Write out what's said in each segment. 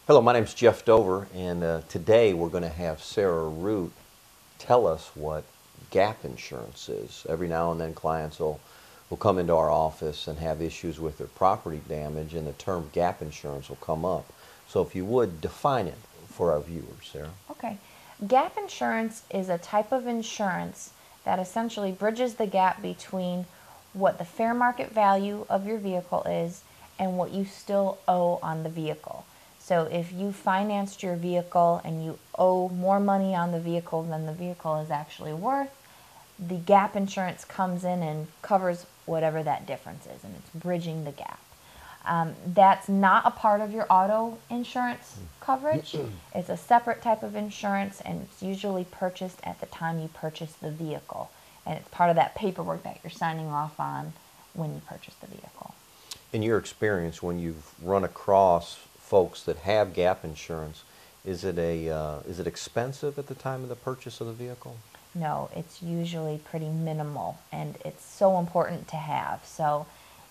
Hello, my name is Jeff Dover, and today we're going to have Sara Root tell us what gap insurance is. Every now and then clients will come into our office and have issues with their property damage, and the term gap insurance will come up. So if you would, define it for our viewers, Sara. Okay. Gap insurance is a type of insurance that essentially bridges the gap between what the fair market value of your vehicle is and what you still owe on the vehicle. So if you financed your vehicle and you owe more money on the vehicle than the vehicle is actually worth, the gap insurance comes in and covers whatever that difference is, and it's bridging the gap. That's not a part of your auto insurance coverage. It's a separate type of insurance, and it's usually purchased at the time you purchase the vehicle. And it's part of that paperwork that you're signing off on when you purchase the vehicle. In your experience, when you've run across folks that have gap insurance, is it expensive at the time of the purchase of the vehicle? No, it's usually pretty minimal, and it's so important to have. So,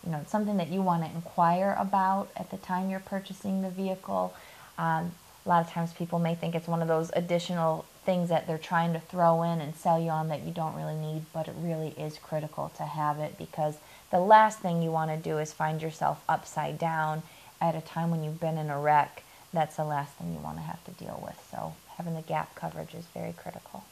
it's something that you want to inquire about at the time you're purchasing the vehicle. A lot of times people may think it's one of those additional things that they're trying to throw in and sell you on that you don't really need, but it really is critical to have it, because the last thing you want to do is find yourself upside down at a time when you've been in a wreck. That's the last thing you want to have to deal with. So having the gap coverage is very critical.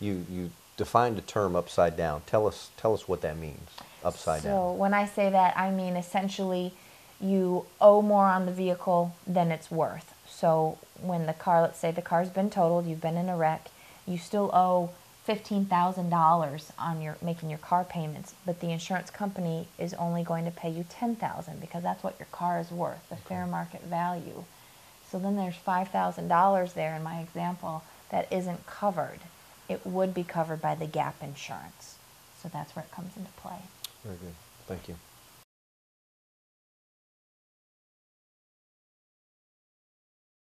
You defined the term upside down. Tell us what that means, upside down. So when I say that, I mean essentially you owe more on the vehicle than it's worth. So when the car, let's say the car's been totaled, you've been in a wreck, you still owe $15,000 on making your car payments, but the insurance company is only going to pay you $10,000 because that's what your car is worth, the fair market value. So then there's $5,000 there in my example that isn't covered. It would be covered by the gap insurance. So that's where it comes into play. Very good. Thank you.